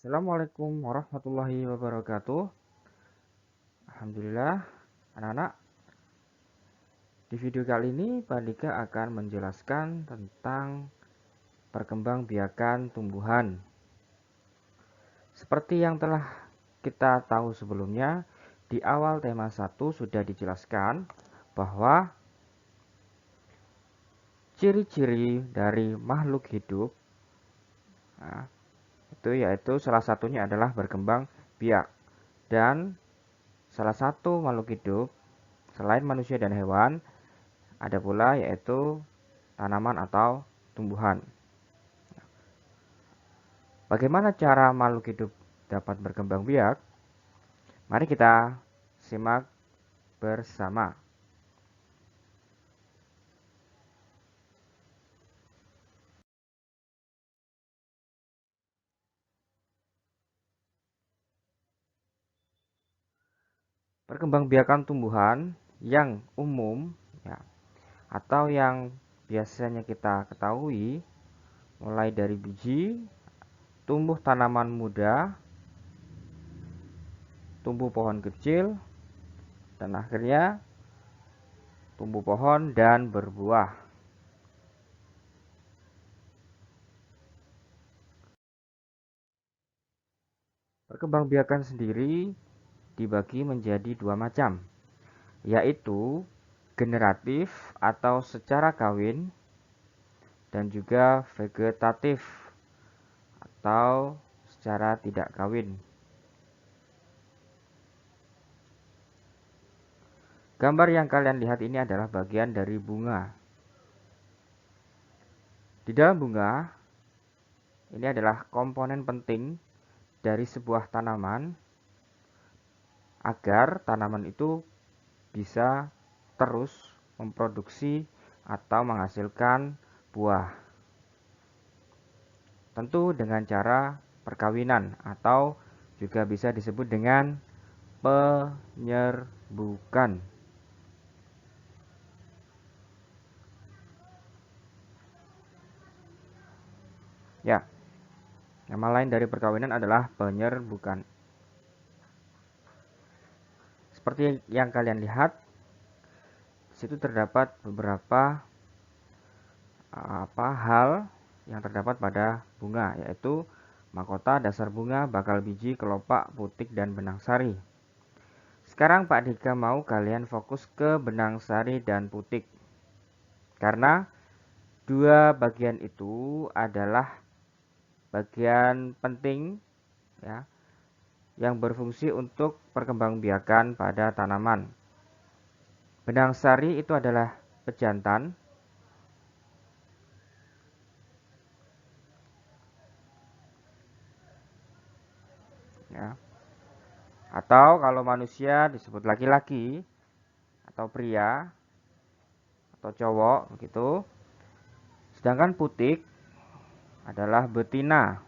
Assalamualaikum warahmatullahi wabarakatuh. Alhamdulillah, anak-anak. Di video kali ini, Pak Dika akan menjelaskan tentang perkembangbiakan tumbuhan. Seperti yang telah kita tahu sebelumnya, di awal tema 1 sudah dijelaskan bahwa ciri-ciri dari makhluk hidup, nah, itu yaitu salah satunya adalah berkembang biak. Dan salah satu makhluk hidup selain manusia dan hewan ada pula yaitu tanaman atau tumbuhan. Bagaimana cara makhluk hidup dapat berkembang biak? Mari kita simak bersama. Perkembangbiakan tumbuhan yang umum ya, atau yang biasanya kita ketahui mulai dari biji, tumbuh tanaman muda, tumbuh pohon kecil, dan akhirnya tumbuh pohon dan berbuah. Perkembangbiakan sendiri dibagi menjadi dua macam, yaitu generatif atau secara kawin dan juga vegetatif atau secara tidak kawin. Gambar yang kalian lihat ini adalah bagian dari bunga. Di dalam bunga, ini adalah komponen penting dari sebuah tanaman agar tanaman itu bisa terus memproduksi atau menghasilkan buah. Tentu dengan cara perkawinan atau juga bisa disebut dengan penyerbukan. Ya, nama lain dari perkawinan adalah penyerbukan. Seperti yang kalian lihat, situ terdapat beberapa hal yang terdapat pada bunga, yaitu mahkota, dasar bunga, bakal biji, kelopak, putik, dan benang sari. Sekarang Pak Dika mau kalian fokus ke benang sari dan putik. Karena dua bagian itu adalah bagian penting ya, yang berfungsi untuk perkembangbiakan pada tanaman. Benang sari itu adalah pejantan. Ya. Atau kalau manusia disebut laki-laki atau pria atau cowok begitu. Sedangkan putik adalah betina.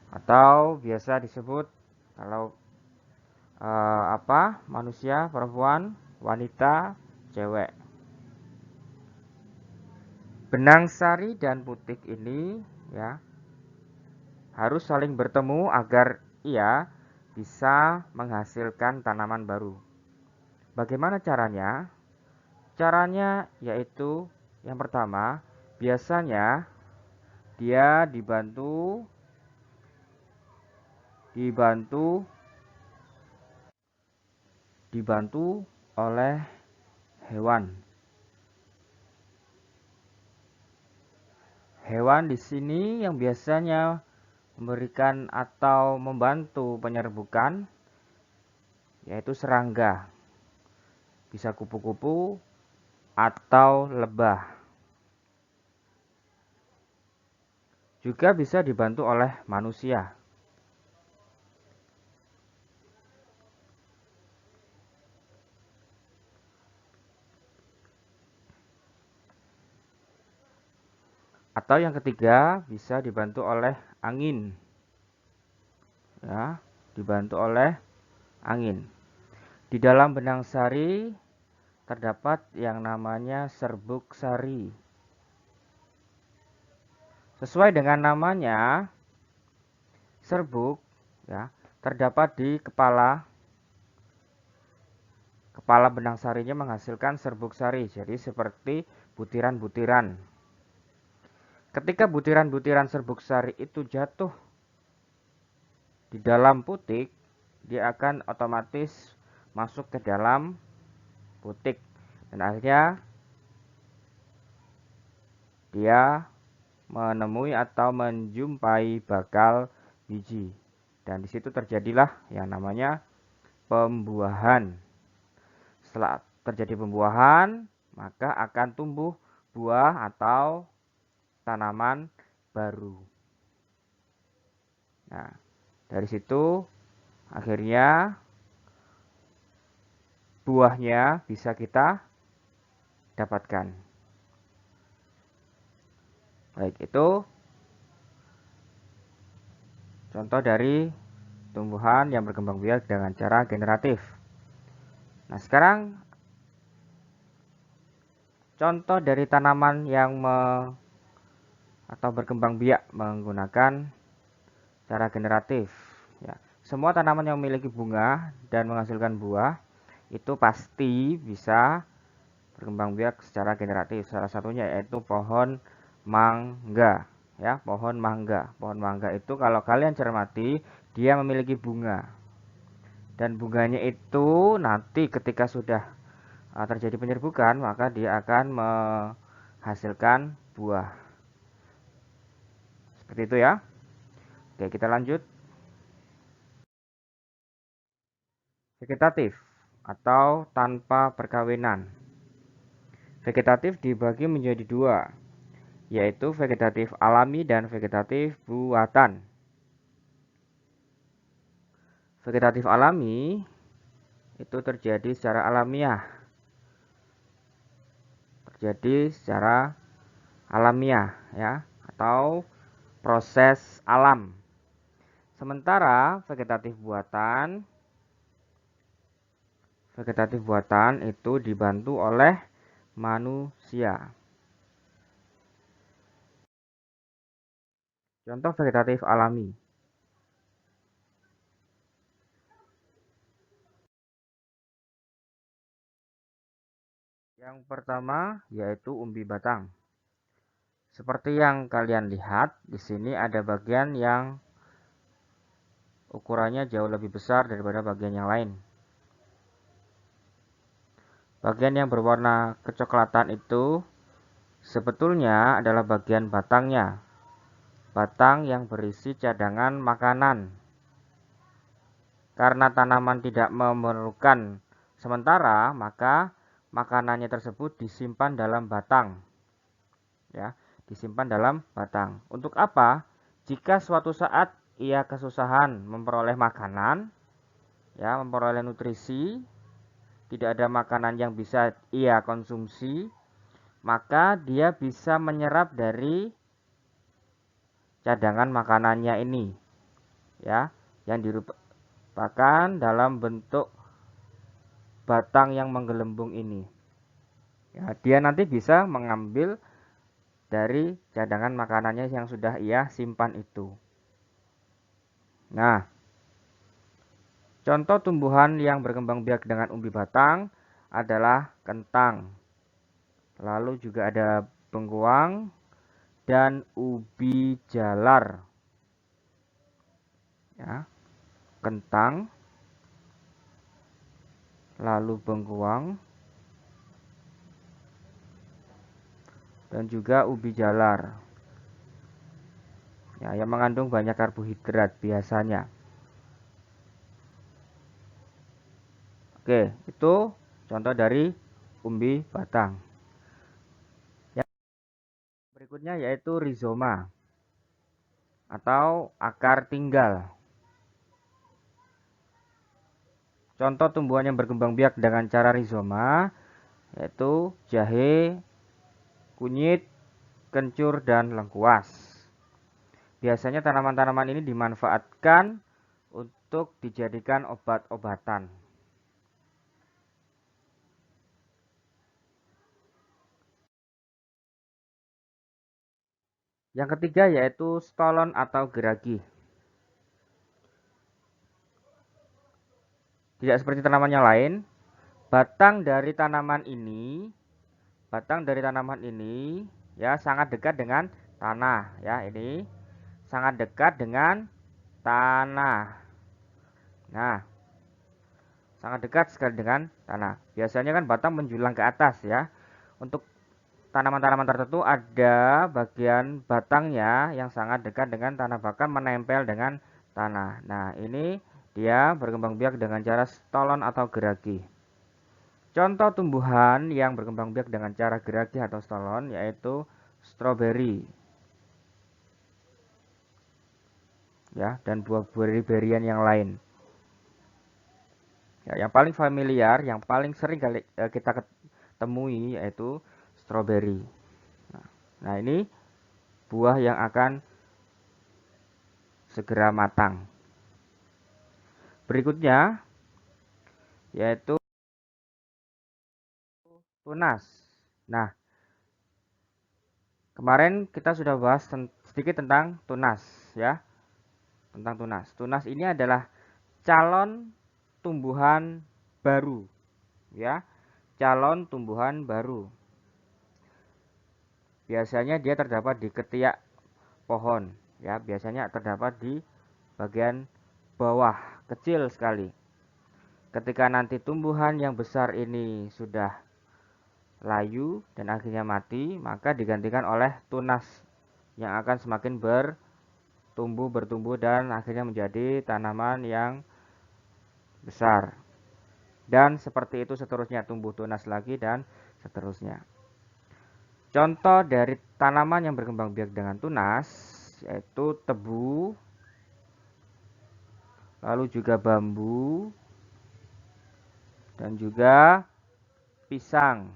Atau biasa disebut kalau manusia perempuan, wanita, cewek. Benang sari dan putik ini ya harus saling bertemu agar ia bisa menghasilkan tanaman baru. Bagaimana caranya? Caranya yaitu yang pertama, biasanya dia dibantu oleh hewan. Hewan di sini yang biasanya memberikan atau membantu penyerbukan yaitu serangga. Bisa kupu-kupu atau lebah. Juga bisa dibantu oleh manusia. Atau yang ketiga bisa dibantu oleh angin. Ya, dibantu oleh angin. Di dalam benang sari terdapat yang namanya serbuk sari. Sesuai dengan namanya, serbuk ya terdapat di kepala benang sarinya menghasilkan serbuk sari. Jadi seperti butiran-butiran. Ketika butiran-butiran serbuk sari itu jatuh di dalam putik, dia akan otomatis masuk ke dalam putik dan akhirnya dia menemui atau menjumpai bakal biji. Dan di situ terjadilah yang namanya pembuahan. Setelah terjadi pembuahan, maka akan tumbuh buah atau tanaman baru. Nah, dari situ akhirnya buahnya bisa kita dapatkan. Baik, itu contoh dari tumbuhan yang berkembang biak dengan cara generatif. Nah, sekarang contoh dari tanaman yang atau berkembang biak menggunakan cara generatif. Ya, semua tanaman yang memiliki bunga dan menghasilkan buah itu pasti bisa berkembang biak secara generatif. Salah satunya yaitu pohon mangga. Ya, pohon mangga. Pohon mangga itu kalau kalian cermati, dia memiliki bunga. Dan bunganya itu nanti ketika sudah terjadi penyerbukan, maka dia akan menghasilkan buah. Seperti itu ya. Oke, kita lanjut. Vegetatif atau tanpa perkawinan. Vegetatif dibagi menjadi dua, yaitu vegetatif alami dan vegetatif buatan. Vegetatif alami itu terjadi secara alamiah. Terjadi secara alamiah ya, atau proses alam. Sementara vegetatif buatan itu dibantu oleh manusia. Contoh vegetatif alami. Yang pertama yaitu umbi batang. Seperti yang kalian lihat, di sini ada bagian yang ukurannya jauh lebih besar daripada bagian yang lain. Bagian yang berwarna kecoklatan itu sebetulnya adalah bagian batangnya. Batang yang berisi cadangan makanan. Karena tanaman tidak memerlukan sementara, maka makanannya tersebut disimpan dalam batang. Ya, disimpan dalam batang. Untuk apa? Jika suatu saat ia kesusahan memperoleh makanan, ya, memperoleh nutrisi, tidak ada makanan yang bisa ia konsumsi, maka dia bisa menyerap dari cadangan makanannya ini, ya, yang dirupakan dalam bentuk batang yang menggelembung ini. Ya, dia nanti bisa mengambil dari cadangan makanannya yang sudah ia simpan itu. Nah, contoh tumbuhan yang berkembang biak dengan umbi batang adalah kentang. Lalu juga ada bengkuang dan ubi jalar. Ya, kentang, lalu bengkuang, dan juga ubi jalar. Ya, yang mengandung banyak karbohidrat biasanya. Oke, itu contoh dari umbi batang. Yang berikutnya yaitu rizoma atau akar tinggal. Contoh tumbuhan yang berkembang biak dengan cara rizoma yaitu jahe, kunyit, kencur, dan lengkuas. Biasanya tanaman-tanaman ini dimanfaatkan untuk dijadikan obat-obatan. Yang ketiga yaitu stolon atau geragi. Tidak seperti tanaman yang lain, batang dari tanaman ini, ya sangat dekat dengan tanah ya, ini sangat dekat dengan tanah. Nah, sangat dekat sekali dengan tanah. Biasanya kan batang menjulang ke atas ya. Untuk tanaman-tanaman tertentu ada bagian batangnya yang sangat dekat dengan tanah, bahkan menempel dengan tanah. Nah, ini dia berkembang biak dengan cara stolon atau geragi. Contoh tumbuhan yang berkembang biak dengan cara geragi atau stolon yaitu stroberi ya, dan buah beri-berian yang lain. Ya, yang paling familiar, yang paling sering kali kita temui yaitu stroberi. Nah, ini buah yang akan segera matang. Berikutnya yaitu tunas. Nah, kemarin kita sudah bahas sedikit tentang tunas ya, tentang tunas. Tunas ini adalah calon tumbuhan baru ya, calon tumbuhan baru. Biasanya dia terdapat di ketiak pohon ya, biasanya terdapat di bagian bawah kecil sekali. Ketika nanti tumbuhan yang besar ini sudah layu dan akhirnya mati, maka digantikan oleh tunas yang akan semakin bertumbuh dan akhirnya menjadi tanaman yang besar. Dan seperti itu seterusnya, tumbuh tunas lagi dan seterusnya. Contoh dari tanaman yang berkembang biak dengan tunas yaitu tebu, lalu juga bambu, dan juga pisang.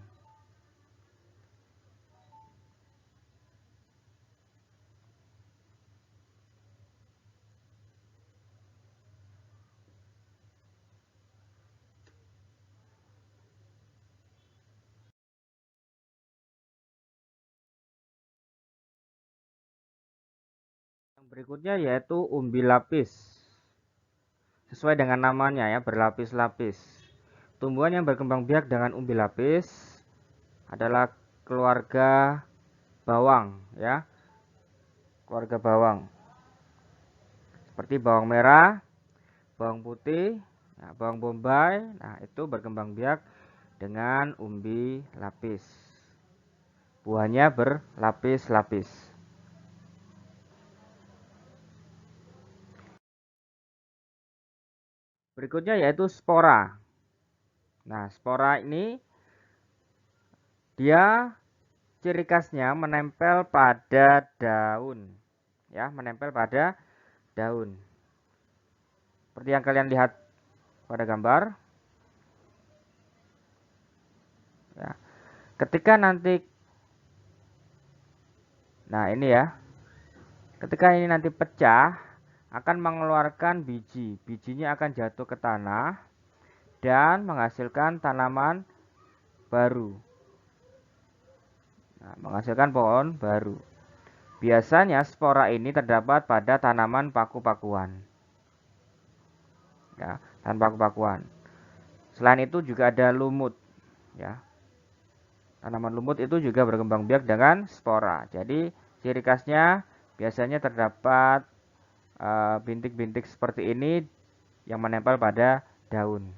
Yang berikutnya yaitu umbi lapis. Sesuai dengan namanya ya, berlapis-lapis. Tumbuhan yang berkembang biak dengan umbi lapis adalah keluarga bawang ya, keluarga bawang. Seperti bawang merah, bawang putih, ya, bawang bombay. Nah, itu berkembang biak dengan umbi lapis. Buahnya berlapis-lapis. Berikutnya yaitu spora. Nah, spora ini dia ciri khasnya menempel pada daun. Ya, menempel pada daun. Seperti yang kalian lihat pada gambar. Ya. Ketika nanti, nah ini ya, ketika ini nanti pecah, akan mengeluarkan biji. Bijinya akan jatuh ke tanah dan menghasilkan tanaman baru. Nah, menghasilkan pohon baru. Biasanya spora ini terdapat pada tanaman paku-pakuan. Ya, tanaman paku-pakuan. Selain itu juga ada lumut. Ya, tanaman lumut itu juga berkembang biak dengan spora. Jadi ciri khasnya biasanya terdapat bintik-bintik seperti ini yang menempel pada daun.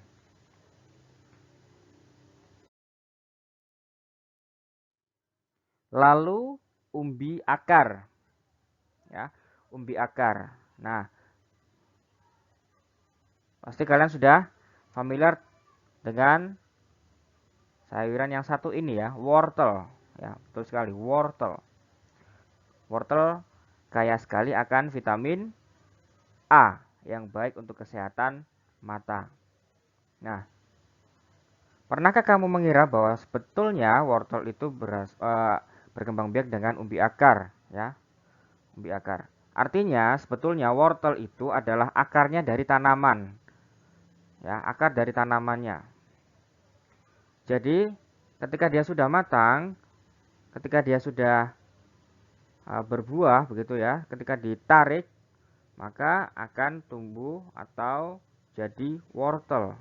Lalu umbi akar, ya, umbi akar. Nah, pasti kalian sudah familiar dengan sayuran yang satu ini ya, wortel. Ya, betul sekali, wortel. Wortel kaya sekali akan vitamin A yang baik untuk kesehatan mata. Nah, pernahkah kamu mengira bahwa sebetulnya wortel itu berkembang biak dengan umbi akar, ya? Umbi akar. Artinya sebetulnya wortel itu adalah akarnya dari tanaman, ya, akar dari tanamannya. Jadi ketika dia sudah matang, ketika dia sudah berbuah begitu ya, ketika ditarik maka akan tumbuh atau jadi wortel.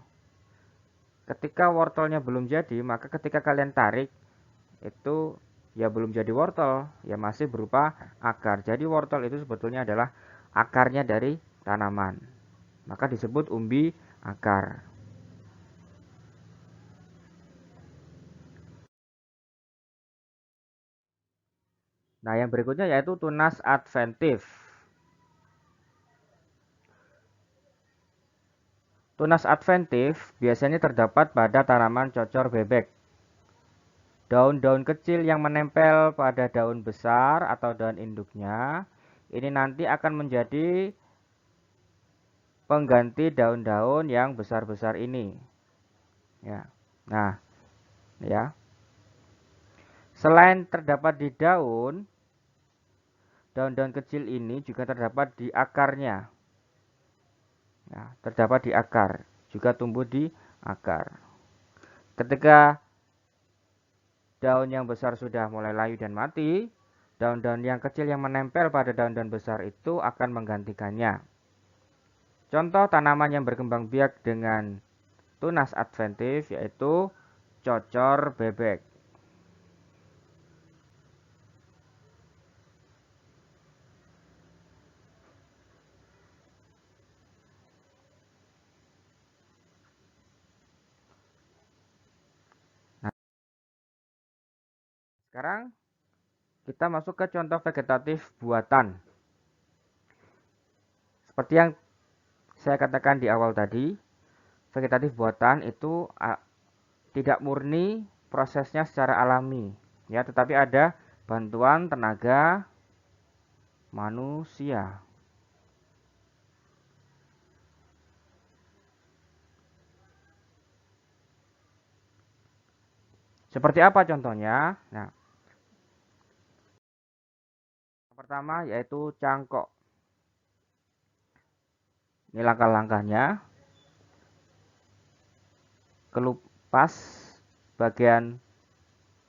Ketika wortelnya belum jadi, maka ketika kalian tarik itu ya belum jadi wortel, ya masih berupa akar. Jadi wortel itu sebetulnya adalah akarnya dari tanaman. Maka disebut umbi akar. Nah, yang berikutnya yaitu tunas adventif. Tunas adventif biasanya terdapat pada tanaman cocor bebek. Daun-daun kecil yang menempel pada daun besar atau daun induknya, ini nanti akan menjadi pengganti daun-daun yang besar-besar ini. Ya. Nah, ya. Selain terdapat di daun, daun-daun kecil ini juga terdapat di akarnya. Ya, terdapat di akar, juga tumbuh di akar. Ketika daun yang besar sudah mulai layu dan mati, daun-daun yang kecil yang menempel pada daun-daun besar itu akan menggantikannya. Contoh tanaman yang berkembang biak dengan tunas adventif yaitu cocor bebek. Nah, sekarang kita masuk ke contoh vegetatif buatan. Seperti yang saya katakan di awal tadi, vegetatif buatan itu tidak murni prosesnya secara alami, ya, tetapi ada bantuan tenaga manusia. Seperti apa contohnya? Nah, yang pertama yaitu cangkok. Ini langkah-langkahnya. Kelupas bagian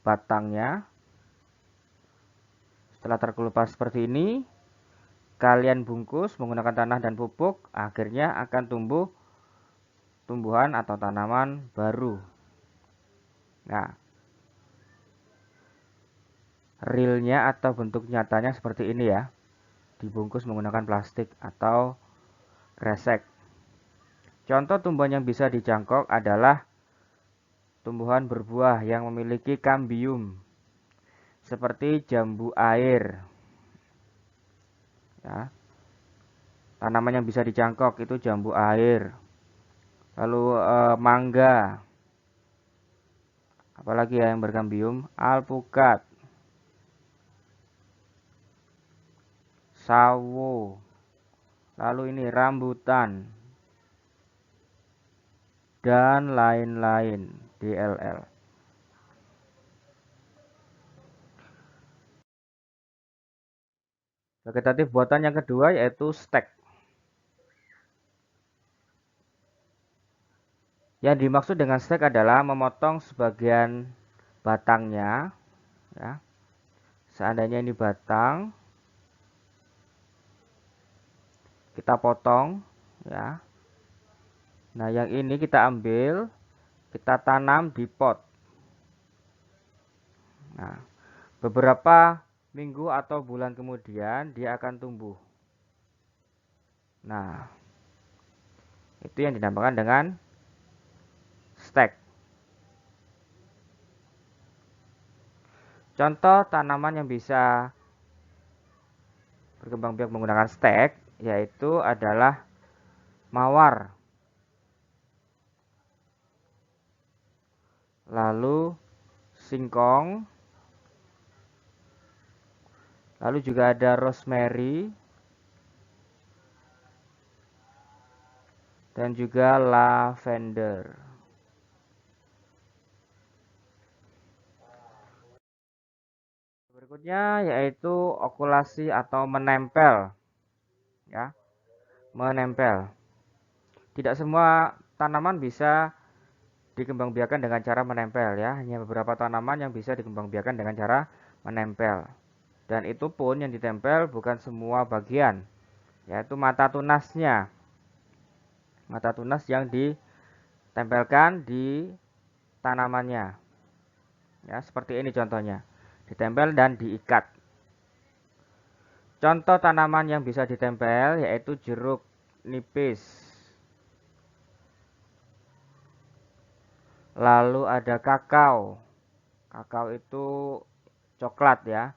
batangnya. Setelah terkelupas seperti ini, kalian bungkus menggunakan tanah dan pupuk, akhirnya akan tumbuh tumbuhan atau tanaman baru. Nah, realnya atau bentuk nyatanya seperti ini ya. Dibungkus menggunakan plastik atau kresek. Contoh tumbuhan yang bisa dicangkok adalah tumbuhan berbuah yang memiliki kambium seperti jambu air. Ya, tanaman yang bisa dicangkok itu jambu air. Lalu mangga. Apalagi ya yang berkambium? Alpukat, sawo. Lalu ini rambutan dan lain-lain. DLL. Vegetatif buatan yang kedua yaitu stek. Yang dimaksud dengan stek adalah memotong sebagian batangnya, ya. Seandainya ini batang, kita potong, ya. Nah, yang ini kita ambil, kita tanam di pot. Nah, beberapa minggu atau bulan kemudian dia akan tumbuh. Nah, itu yang dinamakan dengan stek. Contoh tanaman yang bisa berkembang biak menggunakan stek yaitu adalah mawar. Lalu singkong. Lalu juga ada rosemary dan juga lavender. Berikutnya yaitu okulasi atau menempel, ya, menempel. Tidak semua tanaman bisa dikembangbiakan dengan cara menempel, ya. Hanya beberapa tanaman yang bisa dikembangbiakan dengan cara menempel. Dan itu pun yang ditempel bukan semua bagian, yaitu mata tunasnya. Mata tunas yang ditempelkan di tanamannya. Ya, seperti ini contohnya. Ditempel dan diikat. Contoh tanaman yang bisa ditempel yaitu jeruk nipis. Lalu ada kakao. Kakao itu coklat ya.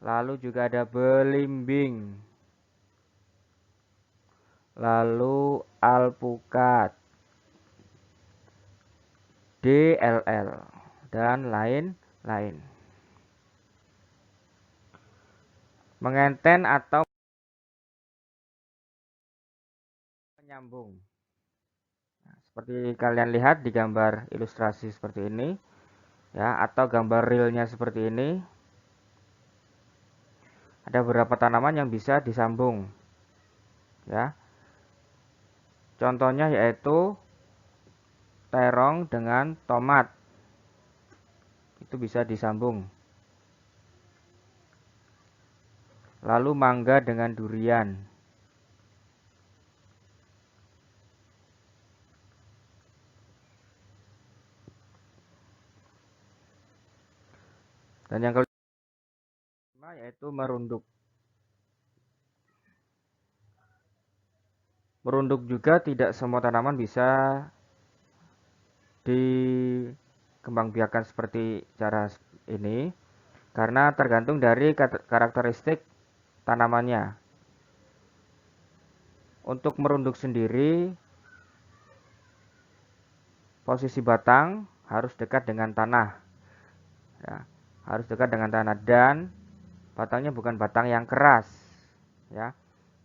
Lalu juga ada belimbing. Lalu alpukat, DLL, dan lain-lain. Mengenten atau menyambung. Nah, seperti kalian lihat di gambar ilustrasi seperti ini, ya, atau gambar realnya seperti ini. Ada beberapa tanaman yang bisa disambung, ya. Contohnya yaitu terong dengan tomat. Itu bisa disambung. Lalu mangga dengan durian. Dan yang kelima yaitu merunduk. Merunduk juga tidak semua tanaman bisa dikembangbiakan seperti cara ini, karena tergantung dari karakteristik tanamannya. Untuk merunduk sendiri, posisi batang harus dekat dengan tanah, ya, harus dekat dengan tanah, dan batangnya bukan batang yang keras, ya,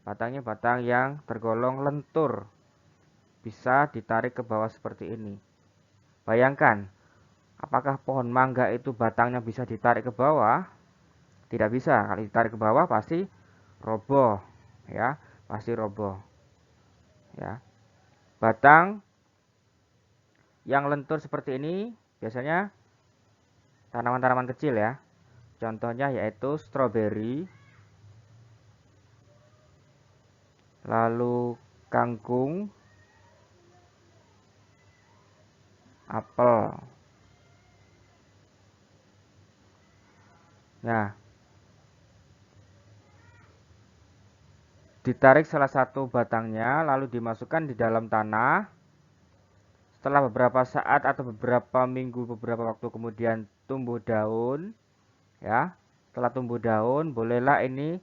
batangnya batang yang tergolong lentur, bisa ditarik ke bawah seperti ini. Bayangkan, apakah pohon mangga itu batangnya bisa ditarik ke bawah? Tidak bisa. Kalau ditarik ke bawah pasti roboh, ya, pasti roboh, ya. Batang yang lentur seperti ini biasanya tanaman-tanaman kecil ya. Contohnya yaitu stroberi, lalu kangkung, apel. Nah, ditarik salah satu batangnya lalu dimasukkan di dalam tanah. Setelah beberapa saat atau beberapa minggu, beberapa waktu kemudian tumbuh daun, ya. Setelah tumbuh daun, bolehlah ini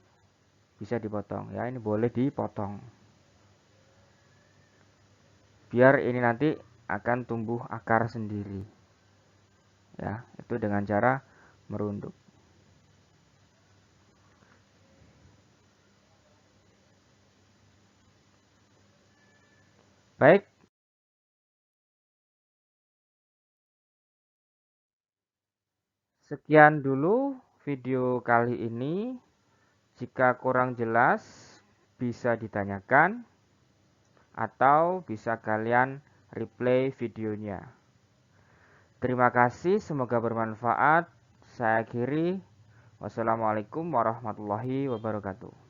bisa dipotong, ya. Ini boleh dipotong. Biar ini nanti akan tumbuh akar sendiri. Ya, itu dengan cara merunduk. Baik, sekian dulu video kali ini. Jika kurang jelas, bisa ditanyakan atau bisa kalian replay videonya. Terima kasih, semoga bermanfaat. Saya akhiri. Wassalamualaikum warahmatullahi wabarakatuh.